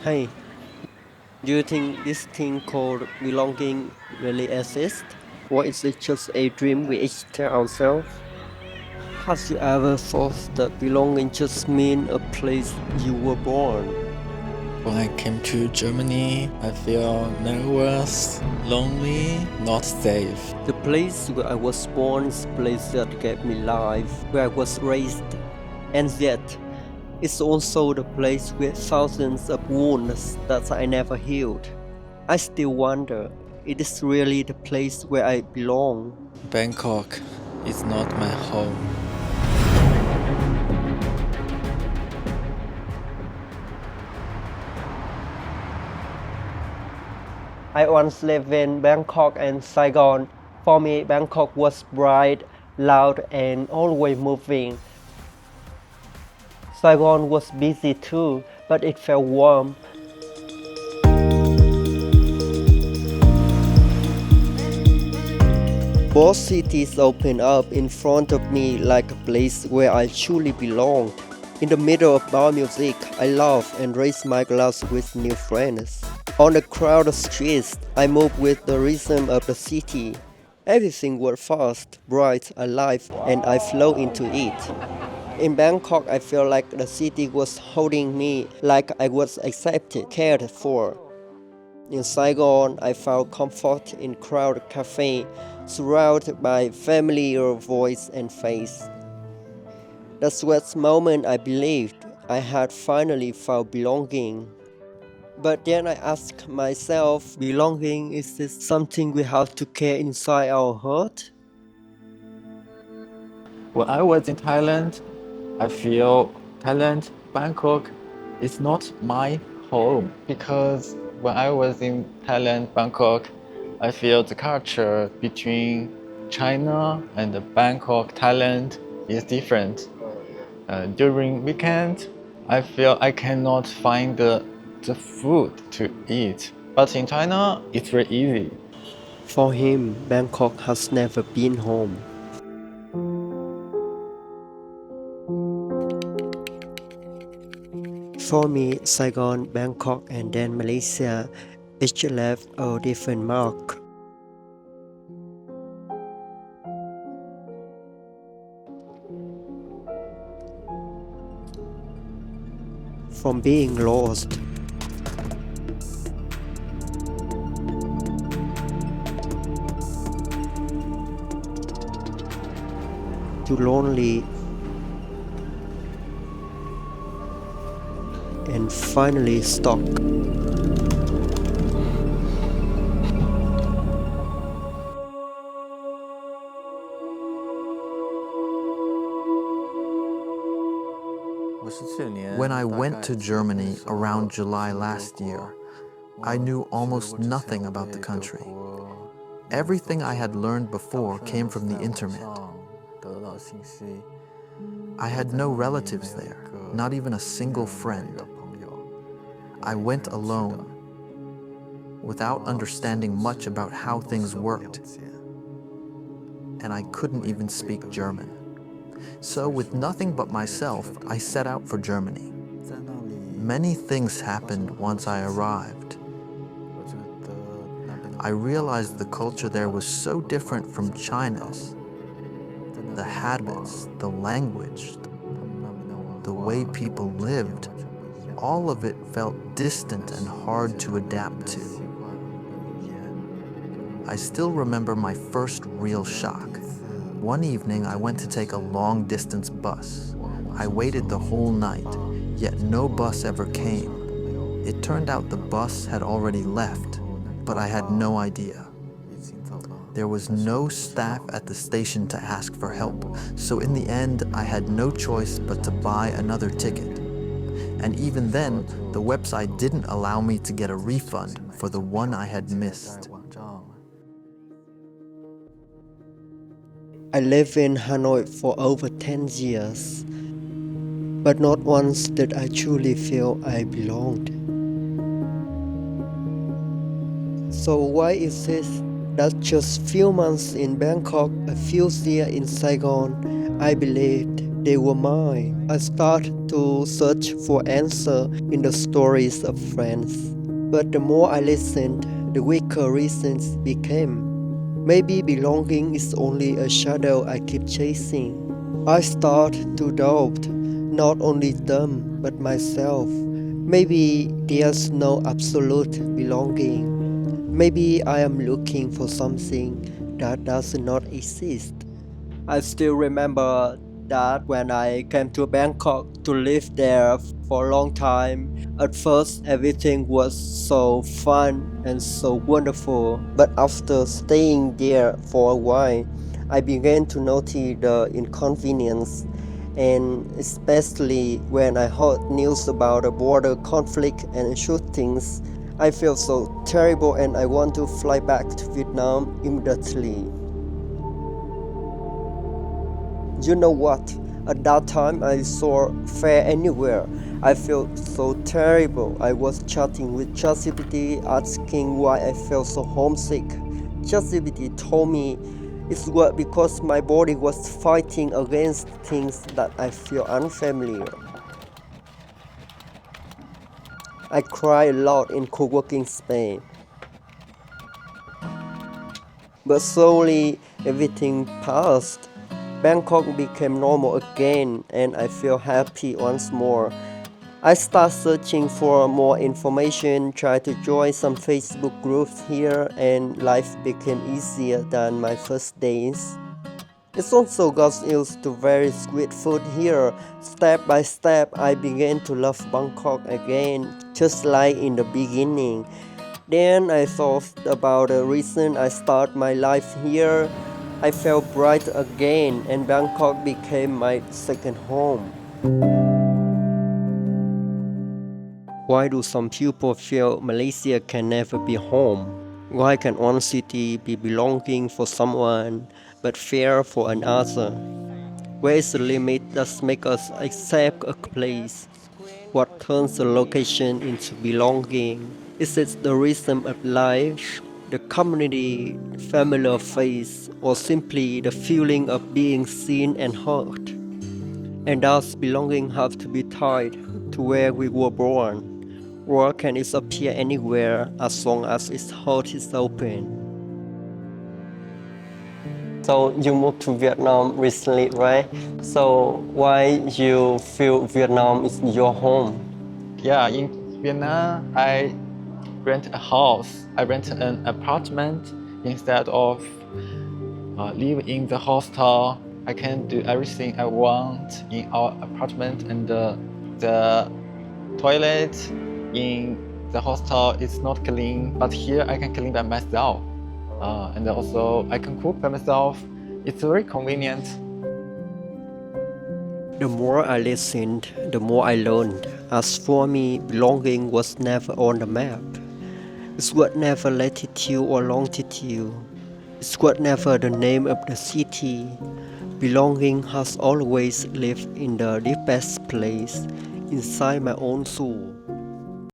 Hey, do you think this thing called belonging really exists? Or is it just a dream we each tell ourselves? Has you ever thought that belonging just mean a place you were born? When I came to Germany, I feel nervous, lonely, not safe. The place where I was born is the place that gave me life, where I was raised. And yet, it's also the place with thousands of wounds that I never healed. I still wonder, it is really the place where I belong. Bangkok is not my home. I once lived in Bangkok and Saigon. For me, Bangkok was bright, loud, and always moving. Saigon was busy too, but it felt warm. Both cities opened up in front of me like a place where I truly belonged. In the middle of bar music, I laughed and raised my glass with new friends. On the crowded streets, I moved with the rhythm of the city. Everything was fast, bright, alive, and I flowed into it. In Bangkok, I felt like the city was holding me, like I was accepted, cared for. In Saigon, I found comfort in crowded cafes, surrounded by familiar voice and face. That's what moment I believed I had finally found belonging. But then I asked myself, belonging is this something we have to carry inside our heart? When I was in Thailand, I feel Thailand, Bangkok is not my home. Because when I was in Thailand, Bangkok, I feel the culture between China and Bangkok, Thailand is different. During weekend, I feel I cannot find the food to eat. But in China, it's very easy. For him, Bangkok has never been home. For me, Saigon, Bangkok, and then Malaysia each left a different mark. From being lost to lonely and finally stuck. When I went to Germany around July last year, I knew almost nothing about the country. Everything I had learned before came from the internet. I had no relatives there, not even a single friend. I went alone, without understanding much about how things worked, and I couldn't even speak German. So with nothing but myself, I set out for Germany. Many things happened once I arrived. I realized the culture there was so different from China's. The habits, the language, the way people lived, all of it felt distant and hard to adapt to. I still remember my first real shock. One evening, I went to take a long-distance bus. I waited the whole night, yet no bus ever came. It turned out the bus had already left, but I had no idea. There was no staff at the station to ask for help, so in the end, I had no choice but to buy another ticket. And even then, the website didn't allow me to get a refund for the one I had missed. I lived in Hanoi for over 10 years, but not once did I truly feel I belonged. So why is it that just few months in Bangkok, a few years in Saigon, I believed They were mine. I started to search for answer in the stories of friends. But the more I listened, the weaker reasons became. Maybe belonging is only a shadow I keep chasing. I start to doubt not only them but myself. Maybe there's no absolute belonging. Maybe I am looking for something that does not exist. I still remember that when I came to Bangkok to live there for a long time, at first everything was so fun and so wonderful. But after staying there for a while, I began to notice the inconvenience, and especially when I heard news about the border conflict and shootings, I felt so terrible and I want to fly back to Vietnam immediately. You know what? At that time, I saw fare anywhere. I felt so terrible. I was chatting with ChatGPT, asking why I felt so homesick. ChatGPT told me it's what because my body was fighting against things that I feel unfamiliar. I cried a lot in co-working space. But slowly everything passed. Bangkok became normal again and I feel happy once more. I started searching for more information, tried to join some Facebook groups here, and life became easier than my first days. It's also got used to very sweet food here. Step by step, I began to love Bangkok again, just like in the beginning. Then I thought about the reason I start my life here. I felt bright again and Bangkok became my second home. Why do some people feel Malaysia can never be home? Why can one city be belonging for someone but fear for another? Where is the limit that makes us accept a place? What turns a location into belonging? Is it the rhythm of life, the community, familiar face, or simply the feeling of being seen and heard? And does belonging have to be tied to where we were born? Or can it appear anywhere as long as its heart is open? So you moved to Vietnam recently, right? So why you feel Vietnam is your home? Yeah, in Vietnam, I rent a house. I rent an apartment instead of live in the hostel. I can do everything I want in our apartment, and the toilet in the hostel is not clean, but here I can clean by myself. And also I can cook by myself. It's very convenient. The more I listened, the more I learned. As for me, belonging was never on the map. It's what never latitude or longitude. It's what never the name of the city. Belonging has always lived in the deepest place, inside my own soul.